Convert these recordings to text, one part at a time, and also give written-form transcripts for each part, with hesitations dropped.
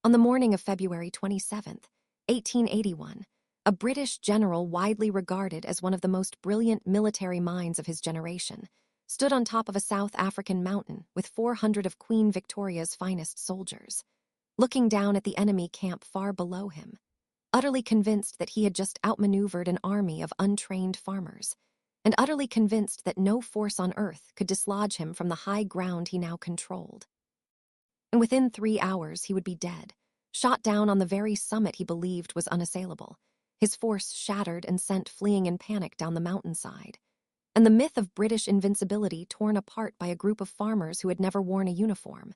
On the morning of February 27, 1881, a British general widely regarded as one of the most brilliant military minds of his generation stood on top of a South African mountain with 400 of Queen Victoria's finest soldiers, looking down at the enemy camp far below him, utterly convinced that he had just outmaneuvered an army of untrained farmers, and utterly convinced that no force on earth could dislodge him from the high ground he now controlled. And within 3 hours he would be dead, shot down on the very summit he believed was unassailable, his force shattered and sent fleeing in panic down the mountainside, and the myth of British invincibility torn apart by a group of farmers who had never worn a uniform,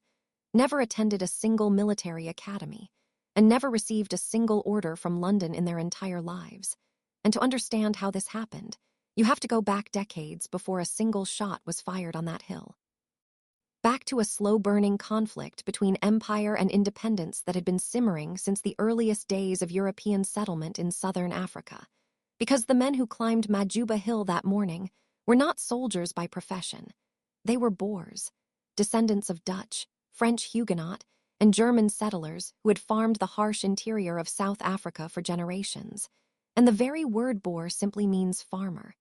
never attended a single military academy, and never received a single order from London in their entire lives. And to understand how this happened, you have to go back decades before a single shot was fired on that hill. Back to a slow-burning conflict between empire and independence that had been simmering since the earliest days of European settlement in southern Africa. Because the men who climbed Majuba Hill that morning were not soldiers by profession. They were Boers, descendants of Dutch, French Huguenot, and German settlers who had farmed the harsh interior of South Africa for generations. And the very word Boer simply means farmer.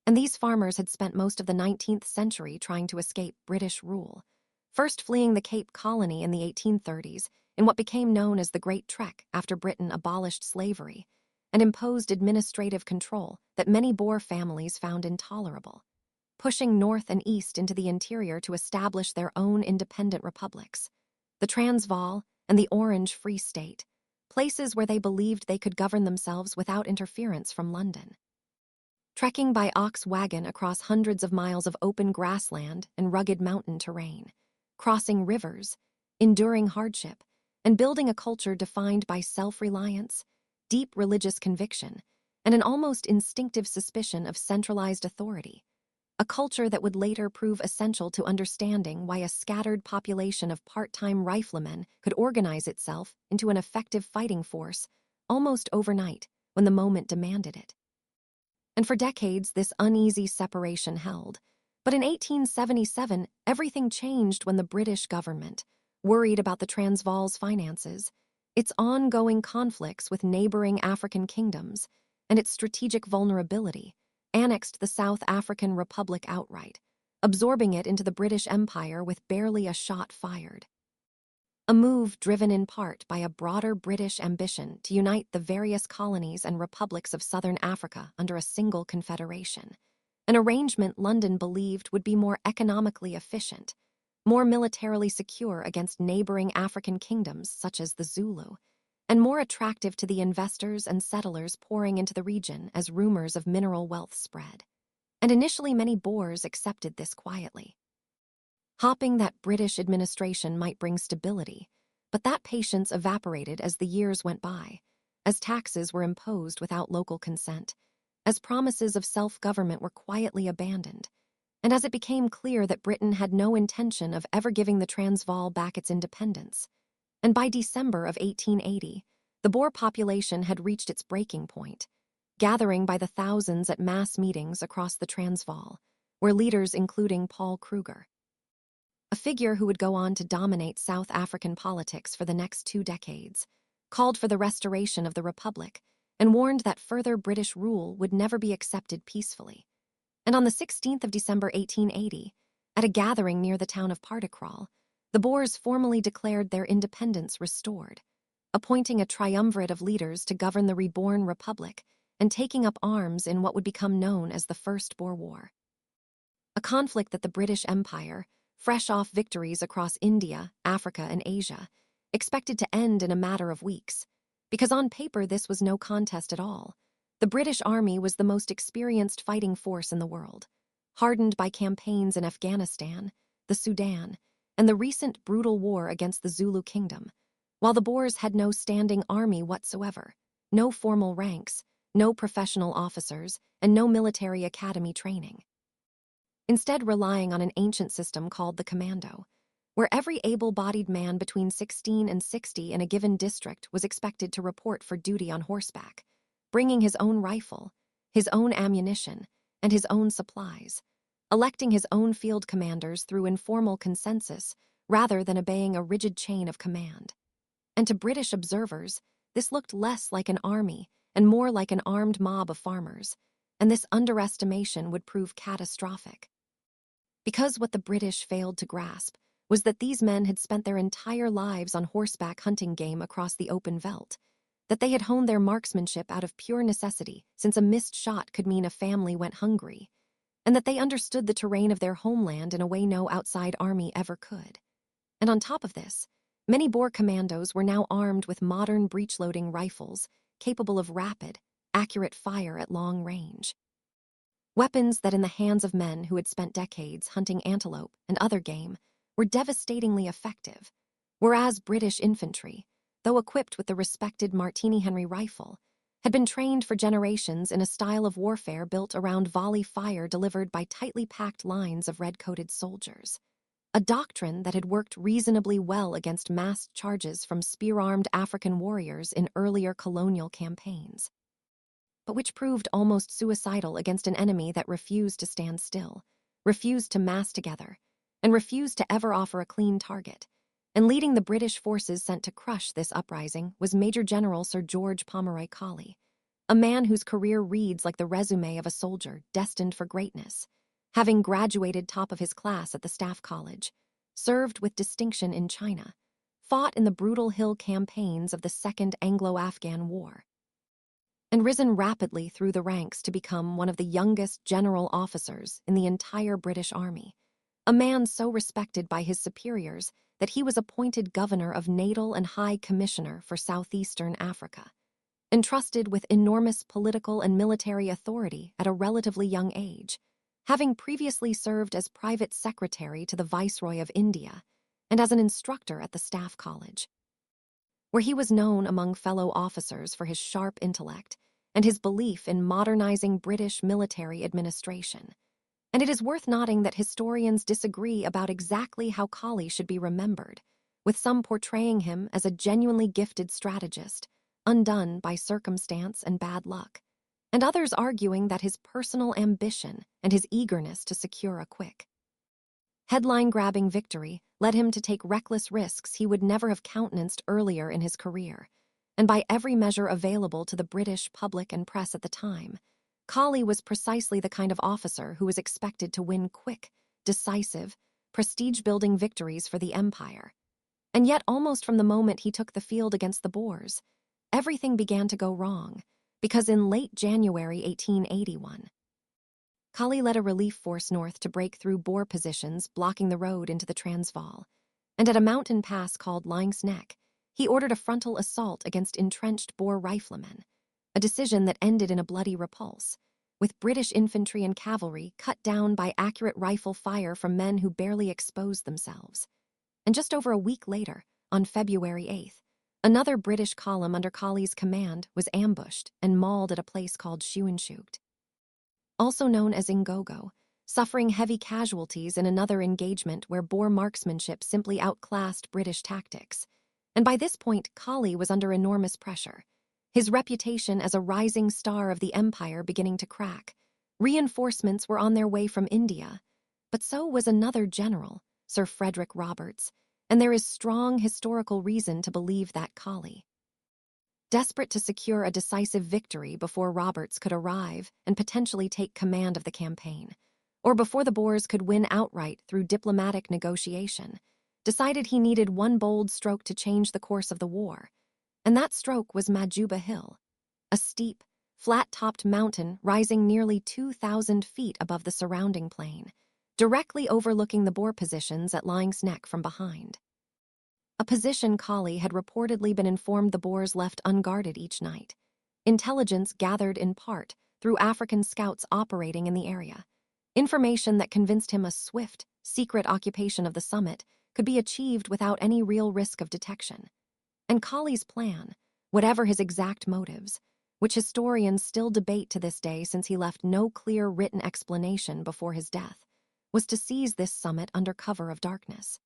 And these farmers had spent most of the 19th century trying to escape British rule, first fleeing the Cape Colony in the 1830s in what became known as the Great Trek after Britain abolished slavery and imposed administrative control that many Boer families found intolerable, pushing north and east into the interior to establish their own independent republics, the Transvaal and the Orange Free State, places where they believed they could govern themselves without interference from London. Trekking by ox wagon across hundreds of miles of open grassland and rugged mountain terrain, crossing rivers, enduring hardship, and building a culture defined by self-reliance, deep religious conviction, and an almost instinctive suspicion of centralized authority, a culture that would later prove essential to understanding why a scattered population of part-time riflemen could organize itself into an effective fighting force almost overnight when the moment demanded it. And for decades, this uneasy separation held. But in 1877, everything changed when the British government, worried about the Transvaal's finances, its ongoing conflicts with neighboring African kingdoms, and its strategic vulnerability, annexed the South African Republic outright, absorbing it into the British Empire with barely a shot fired. A move driven in part by a broader British ambition to unite the various colonies and republics of southern Africa under a single confederation, an arrangement London believed would be more economically efficient, more militarily secure against neighboring African kingdoms such as the Zulu, and more attractive to the investors and settlers pouring into the region as rumors of mineral wealth spread. And initially many Boers accepted this quietly, hoping that British administration might bring stability, but that patience evaporated as the years went by, as taxes were imposed without local consent, as promises of self-government were quietly abandoned, and as it became clear that Britain had no intention of ever giving the Transvaal back its independence. And by December of 1880, the Boer population had reached its breaking point, gathering by the thousands at mass meetings across the Transvaal, where leaders including Paul Kruger, a figure who would go on to dominate South African politics for the next 2 decades, called for the restoration of the Republic and warned that further British rule would never be accepted peacefully. And on the 16th of December 1880, at a gathering near the town of Paardekraal, the Boers formally declared their independence restored, appointing a triumvirate of leaders to govern the reborn Republic and taking up arms in what would become known as the First Boer War. A conflict that the British Empire, fresh off victories across India, Africa, and Asia, expected to end in a matter of weeks, because on paper this was no contest at all. The British Army was the most experienced fighting force in the world, hardened by campaigns in Afghanistan, the Sudan, and the recent brutal war against the Zulu kingdom, while the Boers had no standing army whatsoever, no formal ranks, no professional officers, and no military academy training. Instead relying on an ancient system called the commando, where every able-bodied man between 16 and 60 in a given district was expected to report for duty on horseback, bringing his own rifle, his own ammunition, and his own supplies, electing his own field commanders through informal consensus rather than obeying a rigid chain of command. And to British observers, this looked less like an army and more like an armed mob of farmers, and this underestimation would prove catastrophic. Because what the British failed to grasp was that these men had spent their entire lives on horseback hunting game across the open veldt, that they had honed their marksmanship out of pure necessity since a missed shot could mean a family went hungry, and that they understood the terrain of their homeland in a way no outside army ever could. And on top of this, many Boer commandos were now armed with modern breech-loading rifles capable of rapid, accurate fire at long range. Weapons that in the hands of men who had spent decades hunting antelope and other game were devastatingly effective, whereas British infantry, though equipped with the respected Martini Henry rifle, had been trained for generations in a style of warfare built around volley fire delivered by tightly packed lines of red-coated soldiers. A doctrine that had worked reasonably well against massed charges from spear-armed African warriors in earlier colonial campaigns, but which proved almost suicidal against an enemy that refused to stand still, refused to mass together, and refused to ever offer a clean target. And leading the British forces sent to crush this uprising was Major General Sir George Pomeroy Colley, a man whose career reads like the resume of a soldier destined for greatness, having graduated top of his class at the Staff College, served with distinction in China, fought in the brutal hill campaigns of the Second Anglo-Afghan War, and risen rapidly through the ranks to become one of the youngest general officers in the entire British Army, a man so respected by his superiors that he was appointed Governor of Natal and High Commissioner for Southeastern Africa, entrusted with enormous political and military authority at a relatively young age, having previously served as private secretary to the Viceroy of India and as an instructor at the Staff College, where he was known among fellow officers for his sharp intellect and his belief in modernizing British military administration. And it is worth noting that historians disagree about exactly how Colley should be remembered, with some portraying him as a genuinely gifted strategist, undone by circumstance and bad luck, and others arguing that his personal ambition and his eagerness to secure a quick, headline-grabbing victory led him to take reckless risks he would never have countenanced earlier in his career, and by every measure available to the British public and press at the time, Colley was precisely the kind of officer who was expected to win quick, decisive, prestige-building victories for the Empire. And yet, almost from the moment he took the field against the Boers, everything began to go wrong, because in late January 1881, Colley led a relief force north to break through Boer positions blocking the road into the Transvaal, and at a mountain pass called Laing's Neck, he ordered a frontal assault against entrenched Boer riflemen, a decision that ended in a bloody repulse, with British infantry and cavalry cut down by accurate rifle fire from men who barely exposed themselves. And just over a week later, on February 8th, another British column under Colley's command was ambushed and mauled at a place called Schuenschucht, also known as Ingogo, suffering heavy casualties in another engagement where Boer marksmanship simply outclassed British tactics. And by this point, Colley was under enormous pressure, his reputation as a rising star of the Empire beginning to crack. Reinforcements were on their way from India, but so was another general, Sir Frederick Roberts, and there is strong historical reason to believe that Colley, desperate to secure a decisive victory before Roberts could arrive and potentially take command of the campaign, or before the Boers could win outright through diplomatic negotiation, decided he needed one bold stroke to change the course of the war, and that stroke was Majuba Hill, a steep, flat-topped mountain rising nearly 2,000 feet above the surrounding plain, directly overlooking the Boer positions at Laing's Neck from behind. A position Colley had reportedly been informed the Boers left unguarded each night, intelligence gathered in part through African scouts operating in the area, information that convinced him a swift, secret occupation of the summit could be achieved without any real risk of detection. And Colley's plan, whatever his exact motives, which historians still debate to this day since he left no clear written explanation before his death, was to seize this summit under cover of darkness,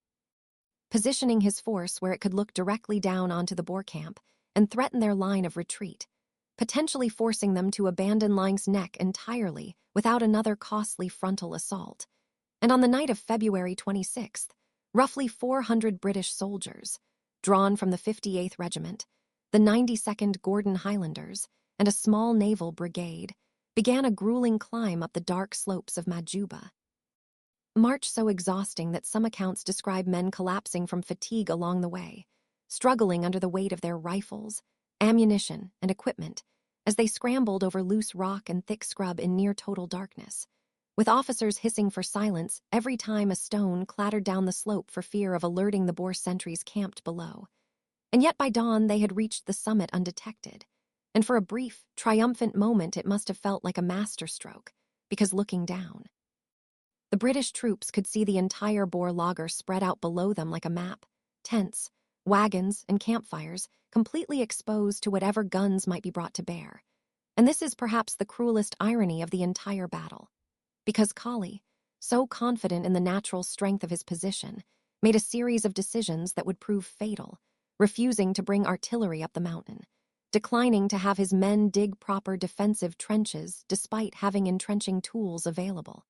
positioning his force where it could look directly down onto the Boer camp and threaten their line of retreat, potentially forcing them to abandon Laing's Neck entirely without another costly frontal assault. And on the night of February 26th, roughly 400 British soldiers, drawn from the 58th Regiment, the 92nd Gordon Highlanders, and a small naval brigade, began a grueling climb up the dark slopes of Majuba. A march so exhausting that some accounts describe men collapsing from fatigue along the way, struggling under the weight of their rifles, ammunition, and equipment as they scrambled over loose rock and thick scrub in near-total darkness, with officers hissing for silence every time a stone clattered down the slope for fear of alerting the Boer sentries camped below. And yet by dawn they had reached the summit undetected, and for a brief, triumphant moment it must have felt like a masterstroke, because looking down, the British troops could see the entire Boer laager spread out below them like a map, tents, wagons, and campfires completely exposed to whatever guns might be brought to bear. And this is perhaps the cruelest irony of the entire battle, because Kali, so confident in the natural strength of his position, made a series of decisions that would prove fatal, refusing to bring artillery up the mountain, declining to have his men dig proper defensive trenches despite having entrenching tools available,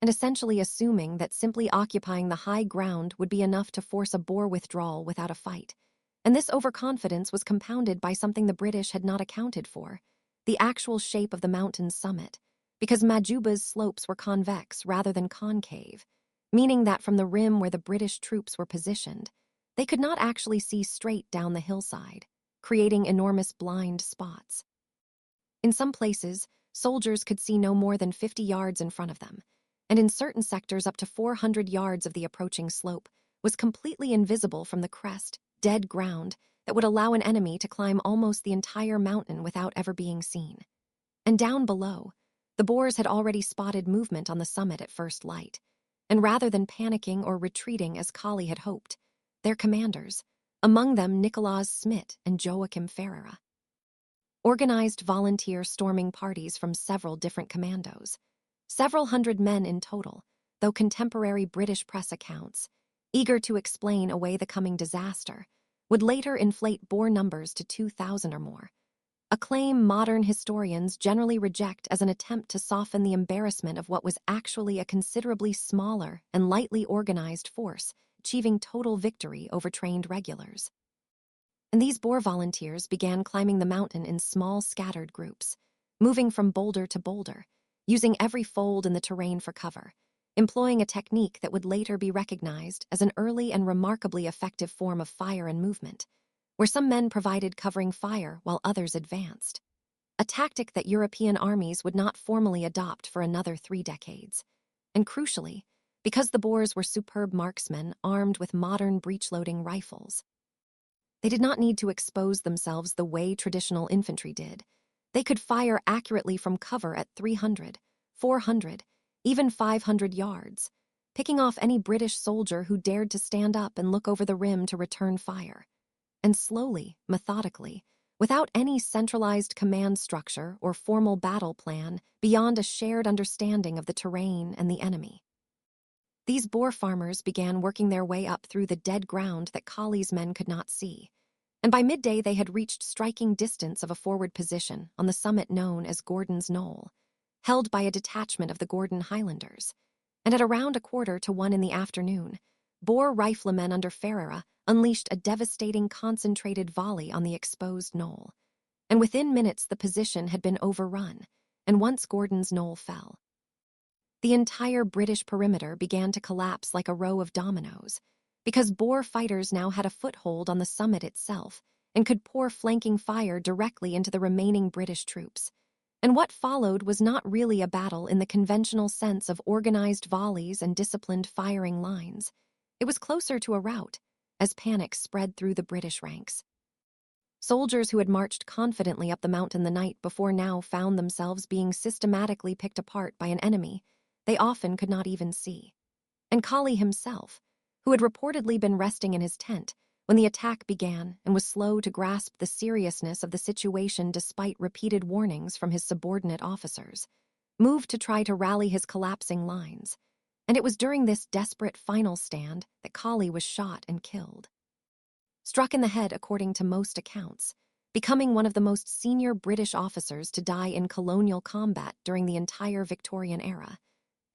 and essentially assuming that simply occupying the high ground would be enough to force a Boer withdrawal without a fight. And this overconfidence was compounded by something the British had not accounted for, the actual shape of the mountain's summit, because Majuba's slopes were convex rather than concave, meaning that from the rim where the British troops were positioned, they could not actually see straight down the hillside, creating enormous blind spots. In some places, soldiers could see no more than 50 yards in front of them, and in certain sectors up to 400 yards of the approaching slope was completely invisible from the crest, dead ground that would allow an enemy to climb almost the entire mountain without ever being seen. And down below, the Boers had already spotted movement on the summit at first light, and rather than panicking or retreating as Kali had hoped, their commanders, among them Nicolaas Smit and Joachim Ferreira, organized volunteer storming parties from several different commandos, several hundred men in total, though contemporary British press accounts, eager to explain away the coming disaster, would later inflate Boer numbers to 2,000 or more, a claim modern historians generally reject as an attempt to soften the embarrassment of what was actually a considerably smaller and lightly organized force, achieving total victory over trained regulars. And these Boer volunteers began climbing the mountain in small scattered groups, moving from boulder to boulder, using every fold in the terrain for cover, employing a technique that would later be recognized as an early and remarkably effective form of fire and movement, where some men provided covering fire while others advanced, a tactic that European armies would not formally adopt for another 3 decades. And crucially, because the Boers were superb marksmen armed with modern breech-loading rifles, they did not need to expose themselves the way traditional infantry did. They could fire accurately from cover at 300, 400, even 500 yards, picking off any British soldier who dared to stand up and look over the rim to return fire. And slowly, methodically, without any centralized command structure or formal battle plan beyond a shared understanding of the terrain and the enemy, these Boer farmers began working their way up through the dead ground that Kali's men could not see, and by midday they had reached striking distance of a forward position on the summit known as Gordon's Knoll, held by a detachment of the Gordon Highlanders, and at around 1:45 in the afternoon, Boer riflemen under Ferreira unleashed a devastating concentrated volley on the exposed knoll, and within minutes the position had been overrun, and once Gordon's Knoll fell, the entire British perimeter began to collapse like a row of dominoes, because Boer fighters now had a foothold on the summit itself and could pour flanking fire directly into the remaining British troops. And what followed was not really a battle in the conventional sense of organized volleys and disciplined firing lines. It was closer to a rout, as panic spread through the British ranks. Soldiers who had marched confidently up the mountain the night before now found themselves being systematically picked apart by an enemy they often could not even see. And Kali himself, who had reportedly been resting in his tent when the attack began and was slow to grasp the seriousness of the situation despite repeated warnings from his subordinate officers, moved to try to rally his collapsing lines. And it was during this desperate final stand that Kali was shot and killed. Struck in the head according to most accounts, becoming one of the most senior British officers to die in colonial combat during the entire Victorian era.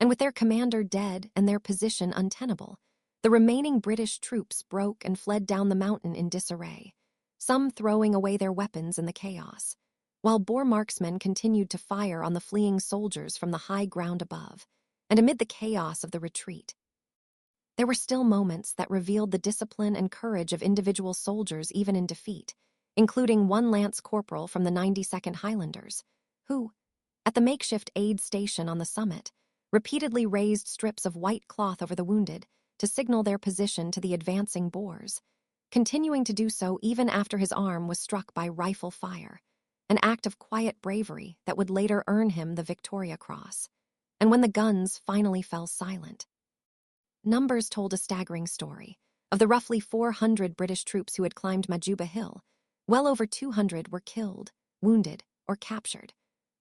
And with their commander dead and their position untenable, The remaining British troops broke and fled down the mountain in disarray, some throwing away their weapons in the chaos, while Boer marksmen continued to fire on the fleeing soldiers from the high ground above. And amid the chaos of the retreat, there were still moments that revealed the discipline and courage of individual soldiers even in defeat, including one lance corporal from the 92nd Highlanders, who, at the makeshift aid station on the summit, repeatedly raised strips of white cloth over the wounded to signal their position to the advancing Boers, continuing to do so even after his arm was struck by rifle fire, an act of quiet bravery that would later earn him the Victoria Cross. And when the guns finally fell silent, numbers told a staggering story. Of the roughly 400 British troops who had climbed Majuba Hill, well over 200 were killed, wounded, or captured,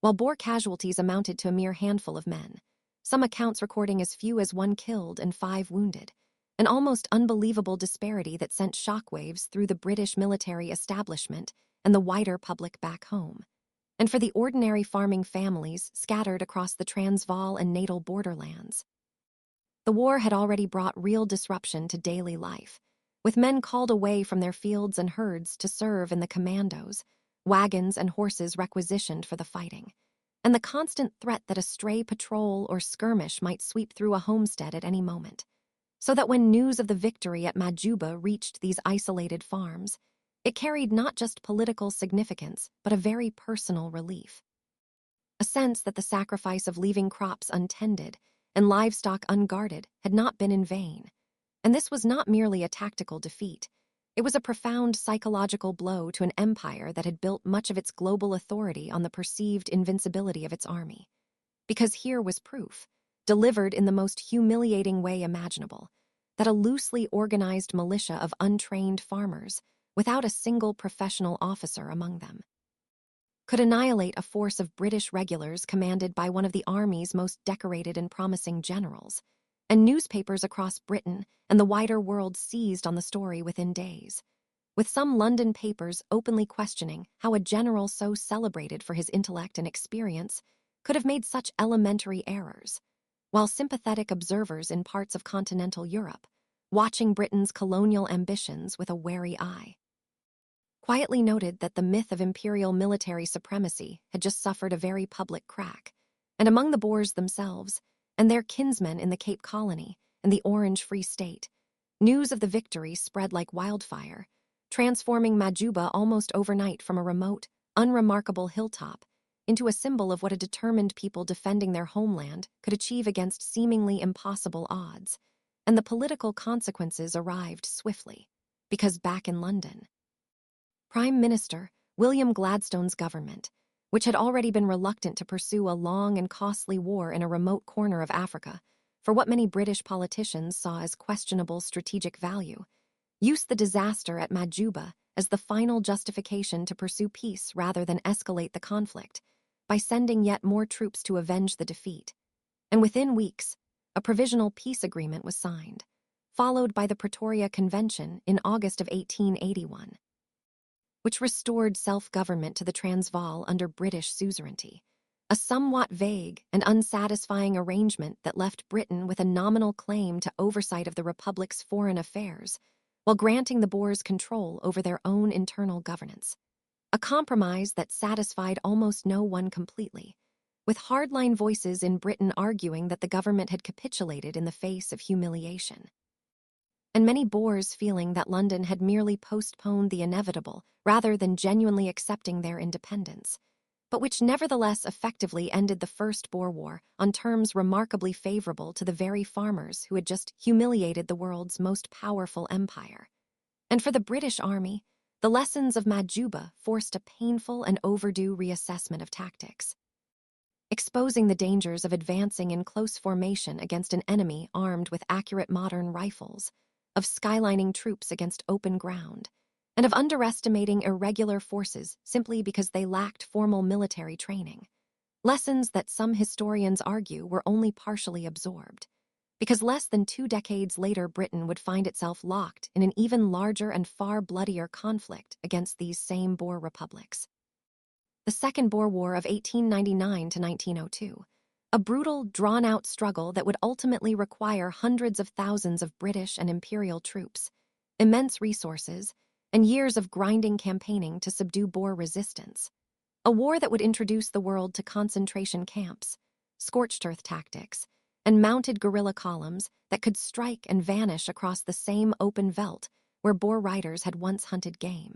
while Boer casualties amounted to a mere handful of men, some accounts recording as few as 1 killed and 5 wounded, an almost unbelievable disparity that sent shockwaves through the British military establishment and the wider public back home. And for the ordinary farming families scattered across the Transvaal and Natal borderlands, the war had already brought real disruption to daily life, with men called away from their fields and herds to serve in the commandos, wagons and horses requisitioned for the fighting, and the constant threat that a stray patrol or skirmish might sweep through a homestead at any moment. So that when news of the victory at Majuba reached these isolated farms, it carried not just political significance, but a very personal relief. A sense that the sacrifice of leaving crops untended and livestock unguarded had not been in vain. And this was not merely a tactical defeat. It was a profound psychological blow to an empire that had built much of its global authority on the perceived invincibility of its army. Because here was proof, delivered in the most humiliating way imaginable, that a loosely organized militia of untrained farmers, without a single professional officer among them, could annihilate a force of British regulars commanded by one of the army's most decorated and promising generals. And newspapers across Britain and the wider world seized on the story within days, with some London papers openly questioning how a general so celebrated for his intellect and experience could have made such elementary errors, while sympathetic observers in parts of continental Europe, watching Britain's colonial ambitions with a wary eye, quietly noted that the myth of imperial military supremacy had just suffered a very public crack, and among the Boers themselves, and their kinsmen in the Cape Colony and the Orange Free State, news of the victory spread like wildfire, transforming Majuba almost overnight from a remote, unremarkable hilltop into a symbol of what a determined people defending their homeland could achieve against seemingly impossible odds. And the political consequences arrived swiftly, because back in London, Prime Minister William Gladstone's government, which had already been reluctant to pursue a long and costly war in a remote corner of Africa for what many British politicians saw as questionable strategic value, used the disaster at Majuba as the final justification to pursue peace rather than escalate the conflict, by sending yet more troops to avenge the defeat. And within weeks, a provisional peace agreement was signed, followed by the Pretoria Convention in August of 1881. Which restored self-government to the Transvaal under British suzerainty, a somewhat vague and unsatisfying arrangement that left Britain with a nominal claim to oversight of the Republic's foreign affairs, while granting the Boers control over their own internal governance. A compromise that satisfied almost no one completely, with hardline voices in Britain arguing that the government had capitulated in the face of humiliation, and many Boers feeling that London had merely postponed the inevitable rather than genuinely accepting their independence, but which nevertheless effectively ended the First Boer War on terms remarkably favorable to the very farmers who had just humiliated the world's most powerful empire. And for the British Army, the lessons of Majuba forced a painful and overdue reassessment of tactics, exposing the dangers of advancing in close formation against an enemy armed with accurate modern rifles, of skylining troops against open ground, and of underestimating irregular forces simply because they lacked formal military training. Lessons that some historians argue were only partially absorbed, because less than 2 decades later Britain would find itself locked in an even larger and far bloodier conflict against these same Boer republics. The Second Boer War of 1899 to 1902, A brutal, drawn-out struggle that would ultimately require hundreds of thousands of British and Imperial troops, immense resources, and years of grinding campaigning to subdue Boer resistance. A war that would introduce the world to concentration camps, scorched earth tactics, and mounted guerrilla columns that could strike and vanish across the same open veldt where Boer riders had once hunted game.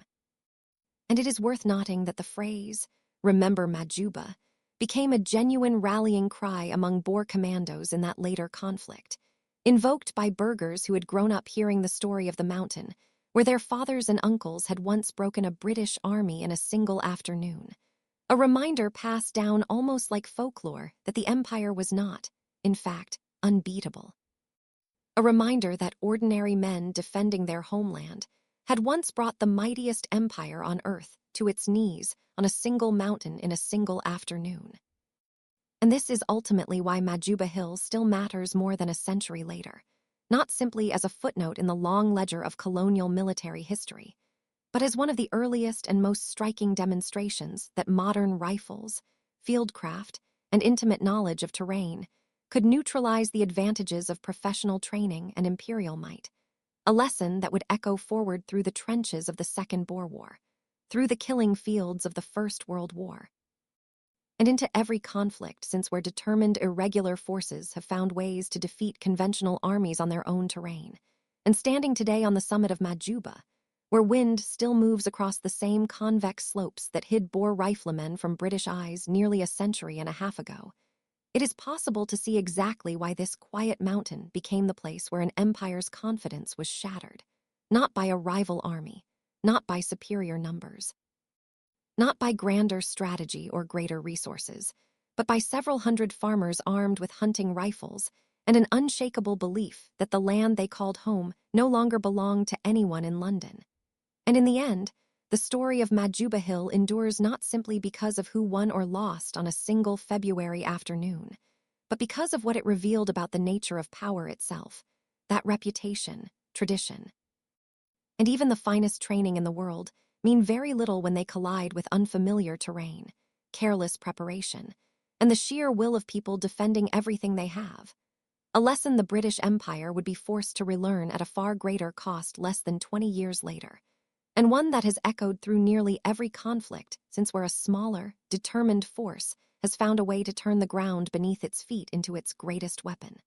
And it is worth noting that the phrase, "Remember Majuba," became a genuine rallying cry among Boer commandos in that later conflict, invoked by burghers who had grown up hearing the story of the mountain, where their fathers and uncles had once broken a British army in a single afternoon. A reminder passed down almost like folklore that the Empire was not, in fact, unbeatable. A reminder that ordinary men defending their homeland had once brought the mightiest empire on earth to its knees on a single mountain in a single afternoon. And this is ultimately why Majuba Hill still matters more than a century later, not simply as a footnote in the long ledger of colonial military history, but as one of the earliest and most striking demonstrations that modern rifles, fieldcraft, and intimate knowledge of terrain could neutralize the advantages of professional training and imperial might, a lesson that would echo forward through the trenches of the Second Boer War, through the killing fields of the First World War, and into every conflict since where determined irregular forces have found ways to defeat conventional armies on their own terrain, and standing today on the summit of Majuba, where wind still moves across the same convex slopes that hid Boer riflemen from British eyes nearly a century and a half ago, it is possible to see exactly why this quiet mountain became the place where an empire's confidence was shattered, not by a rival army, not by superior numbers, not by grander strategy or greater resources, but by several hundred farmers armed with hunting rifles and an unshakable belief that the land they called home no longer belonged to anyone in London. And in the end, the story of Majuba Hill endures not simply because of who won or lost on a single February afternoon, but because of what it revealed about the nature of power itself, that reputation, tradition, and even the finest training in the world mean very little when they collide with unfamiliar terrain, careless preparation, and the sheer will of people defending everything they have. A lesson the British Empire would be forced to relearn at a far greater cost less than 20 years later, and one that has echoed through nearly every conflict since where a smaller, determined force has found a way to turn the ground beneath its feet into its greatest weapon.